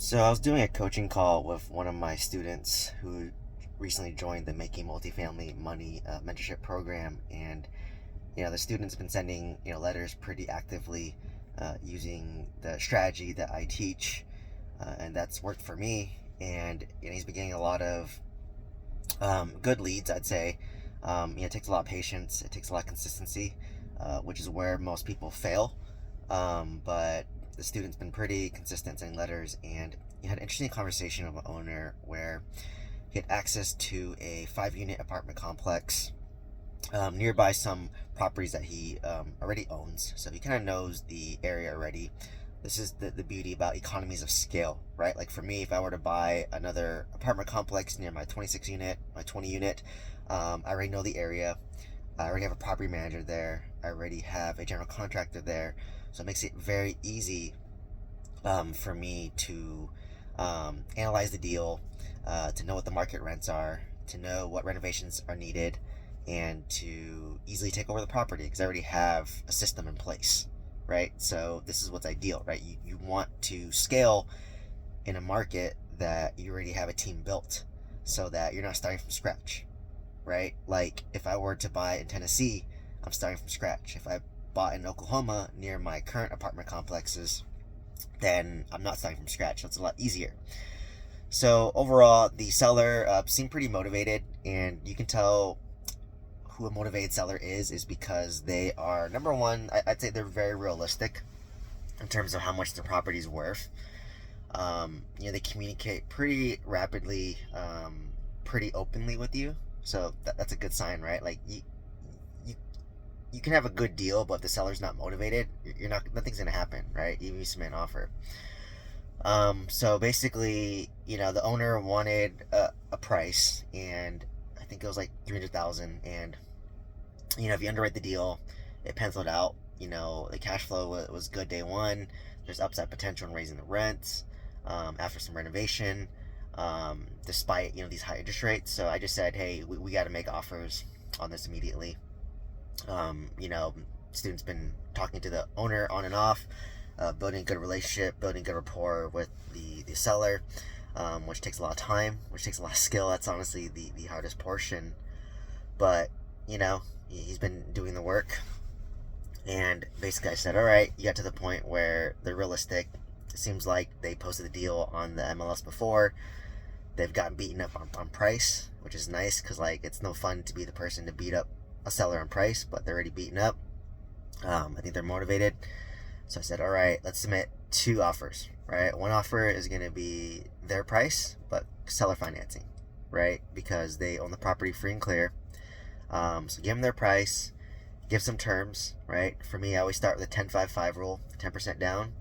So I was doing a coaching call with one of my students who recently joined the Making Multifamily Money mentorship program, and the student's been sending letters pretty actively using the strategy that I teach, and that's worked for me. And he's been getting a lot of good leads, I'd say. It takes a lot of patience, it takes a lot of consistency, which is where most people fail. But the student's been pretty consistent sending letters, and he had an interesting conversation with an owner where he had access to a 5 unit apartment complex nearby some properties that he already owns. So he kind of knows the area already. This is the beauty about economies of scale, right? Like for me, if I were to buy another apartment complex near my 26 unit, my 20 unit, I already know the area. I already have a property manager there. I already have a general contractor there. So it makes it very easy for me to analyze the deal, to know what the market rents are, to know what renovations are needed, and to easily take over the property because I already have a system in place, right? So this is what's ideal, right? You want to scale in a market that you already have a team built so that you're not starting from scratch, right? Like if I were to buy in Tennessee, I'm starting from scratch. If I bought in Oklahoma near my current apartment complexes, then I'm not starting from scratch. So it's a lot easier. So overall, the seller seemed pretty motivated, and you can tell who a motivated seller is because they are, number one, I'd say they're very realistic in terms of how much their property is worth. They communicate pretty rapidly, pretty openly with you. So that's a good sign, right? Like you can have a good deal, but if the seller's not motivated, nothing's gonna happen, right? Even if you submit an offer. So basically, the owner wanted a price, and I think it was like 300,000. And if you underwrite the deal, it penciled out. The cash flow was good day one. There's upside potential in raising the rents after some renovation, despite these high interest rates. So I just said, hey, we got to make offers on this immediately. Students been talking to the owner on and off, building a good relationship, building good rapport with the seller, which takes a lot of time, which takes a lot of skill. That's honestly the hardest portion. But, he's been doing the work. And basically I said, all right, you got to the point where they're realistic. It seems like they posted the deal on the MLS before. They've gotten beaten up on price, which is nice because, it's no fun to be the person to beat up a seller on price, but they're already beaten up. I think they're motivated. So I said, all right, let's submit 2 offers, right? One offer is going to be their price, but seller financing, right? Because they own the property free and clear. So give them their price, give some terms, right? For me, I always start with a 10-5-5 rule, 10% down,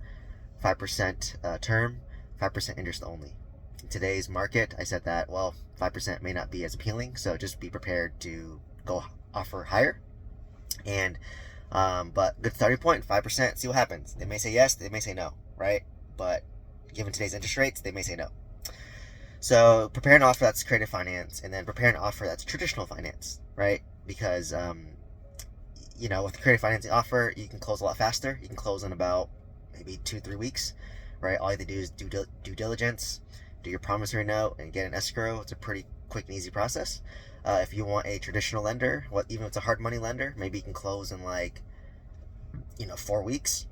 5% term, 5% interest only. In today's market, I said that, 5% may not be as appealing, so just be prepared to go offer higher. And but good starting point, 5%, see what happens. They may say yes, they may say no, right? But given today's interest rates, they may say no. So prepare an offer that's creative finance, and then prepare an offer that's traditional finance, right? Because with the creative financing offer, you can close a lot faster. You can close in about maybe 2-3 weeks, right? All you have to do is due diligence, do your promissory note, and get an escrow. It's a pretty quick and easy process. If you want a traditional lender, even if it's a hard money lender, maybe you can close in 4 weeks.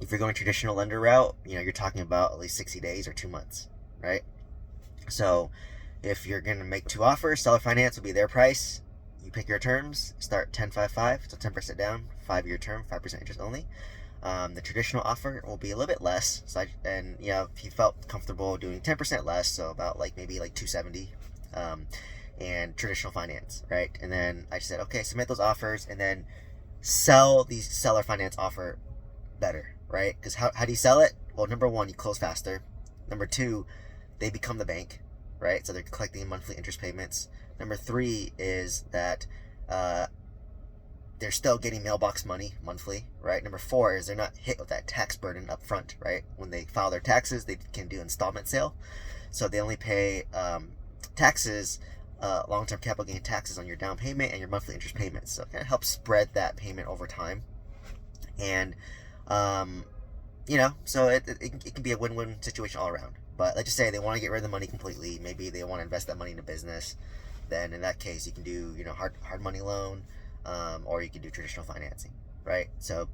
If you're going traditional lender route, you're talking about at least 60 days or 2 months, right? So if you're going to make 2 offers, seller finance will be their price. You pick your terms, start 10-5-5, so 10% down, 5-year term, 5% interest only. The traditional offer will be a little bit less. So if you felt comfortable doing 10% less, so about maybe 270, and traditional finance, right? And then I said, okay, submit those offers and then sell the seller finance offer better, right? Because how do you sell it? Well, number one, you close faster. Number two, they become the bank, right? So they're collecting monthly interest payments. Number 3 is that they're still getting mailbox money monthly, right? Number 4 is they're not hit with that tax burden up front, right? When they file their taxes, they can do installment sale. So they only pay taxes, long-term capital gain taxes on your down payment and your monthly interest payments. So it kind of helps spread that payment over time. And, so it can be a win-win situation all around, But let's just say they want to get rid of the money completely. Maybe they want to invest that money in a business. Then in that case, you can do, hard money loan, or you can do traditional financing, right? So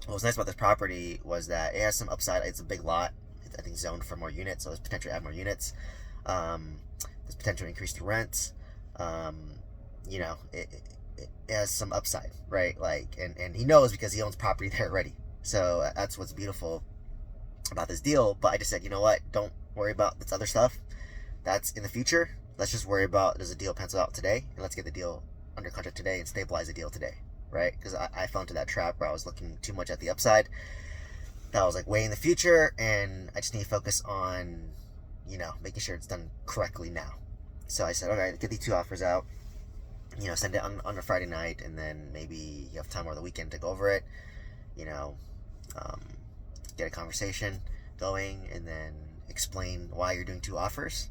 what was nice about this property was that it has some upside. It's a big lot. It's, I think, zoned for more units, so there's potential to add more units. There's potential to increase the rents. It has some upside, right? Like, and he knows because he owns property there already. So that's what's beautiful about this deal. But I just said, you know what? Don't worry about this other stuff. That's in the future. Let's just worry about, does the deal pencil out today? And let's get the deal under contract today and stabilize the deal today, right? Because I fell into that trap where I was looking too much at the upside. That was like way in the future, and I just need to focus on, making sure it's done correctly now. So I said, okay, get these 2 offers out. Send it on a Friday night, and then maybe you have time over the weekend to go over it. Get a conversation going, and then explain why you're doing 2 offers.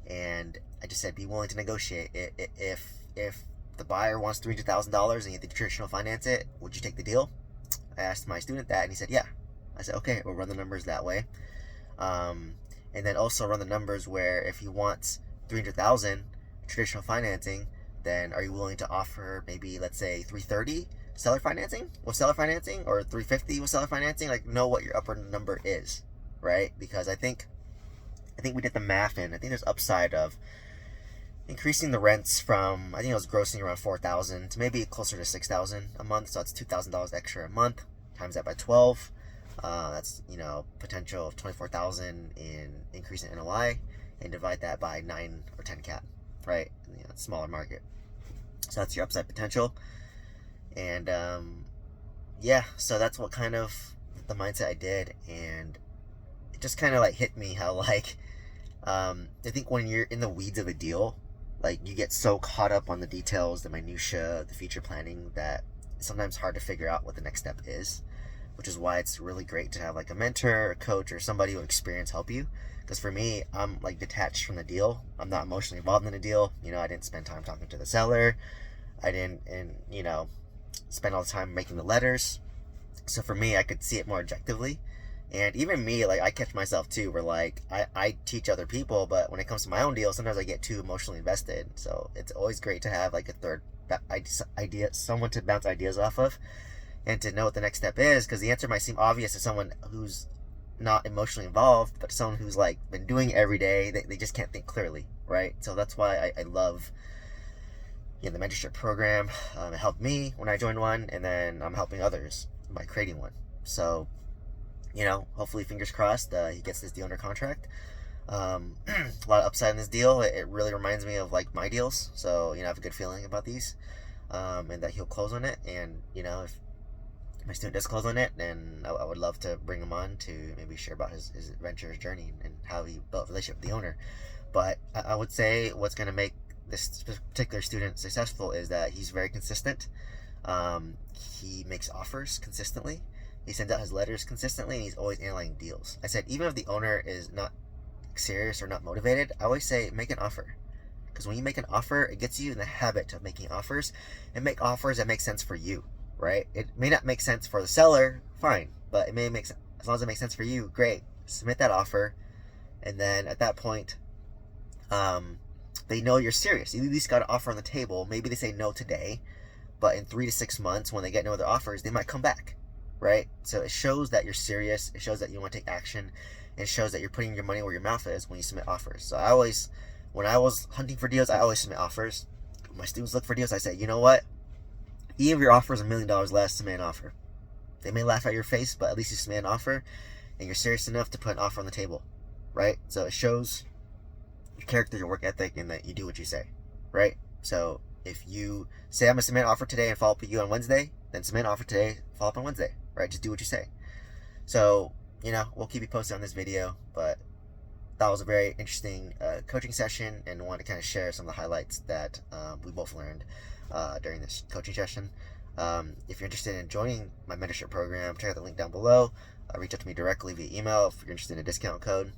And I just said, be willing to negotiate. If the buyer wants $300,000 and you think traditional finance it, would you take the deal? I asked my student that, and he said, yeah. I said, okay, we'll run the numbers that way. And then also run the numbers where if he wants $300,000 traditional financing, then are you willing to offer maybe, let's say, $330,000 seller financing or $350,000 with seller financing? Like, know what your upper number is, right? Because I think we did the math, and I think there's upside of increasing the rents from, I think it was grossing around $4,000 to maybe closer to $6,000 a month. So that's $2,000 extra a month. Times that by 12. That's potential of $24,000 in increase in NOI, and divide that by 9 or 10 cap, right? Smaller market. So that's your upside potential. And so that's what kind of the mindset I did, and it just kind of like hit me how like I think when you're in the weeds of a deal, like you get so caught up on the details, the minutia, the future planning, that it's sometimes hard to figure out what the next step is. Which is why it's really great to have like a mentor, a coach, or somebody with experience help you. Because for me, I'm like detached from the deal. I'm not emotionally involved in the deal. I didn't spend time talking to the seller. I didn't, spend all the time making the letters. So for me, I could see it more objectively. And even me, like I catch myself too, where like I teach other people, but when it comes to my own deal, sometimes I get too emotionally invested. So it's always great to have like a third idea, someone to bounce ideas off of, and to know what the next step is, because the answer might seem obvious to someone who's not emotionally involved, but to someone who's like been doing it every day, they just can't think clearly, right? So that's why I love the mentorship program. It helped me when I joined one, and then I'm helping others by creating one. So hopefully, fingers crossed, he gets this deal under contract. A lot of upside in this deal. It really reminds me of like my deals, so I have a good feeling about these, and that he'll close on it. And if my student does close on it, then I would love to bring him on to maybe share about his adventure, his journey, and how he built a relationship with the owner. But I would say what's going to make this particular student successful is that he's very consistent. He makes offers consistently. He sends out his letters consistently, and he's always analyzing deals. I said, even if the owner is not serious or not motivated, I always say make an offer. Because when you make an offer, it gets you in the habit of making offers, and make offers that make sense for you. Right? It may not make sense for the seller, fine, but it may make sense. As long as it makes sense for you, great. Submit that offer, and then at that point, they know you're serious. You at least got an offer on the table. Maybe they say no today, but in 3 to 6 months, when they get no other offers, they might come back, right? So it shows that you're serious. It shows that you want to take action. It shows that you're putting your money where your mouth is when you submit offers. So when I was hunting for deals, I always submit offers. When my students look for deals, I say, you know what? Even if your offer is $1 million less, submit an offer. They may laugh at your face, but at least you submit an offer, and you're serious enough to put an offer on the table, right? So it shows your character, your work ethic, and that you do what you say, right? So if you say, I'm going to submit an offer today and follow up with you on Wednesday, then submit an offer today, follow up on Wednesday, right? Just do what you say. So, we'll keep you posted on this video, but that was a very interesting coaching session, and wanted to kind of share some of the highlights that we both learned during this coaching session. If you're interested in joining my mentorship program, check out the link down below. Reach out to me directly via email if you're interested in a discount code.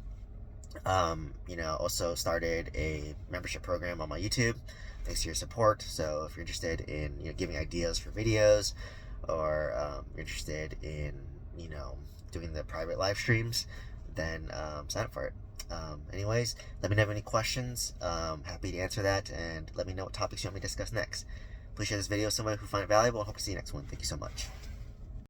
Also started a membership program on my YouTube thanks to your support. So if you're interested in giving ideas for videos, or you're interested in doing the private live streams, then sign up for it. Anyways, let me know if you have any questions. Happy to answer that, and let me know what topics you want me to discuss next. Please share this video with someone who find it valuable, and hope to see you next one. Thank you so much.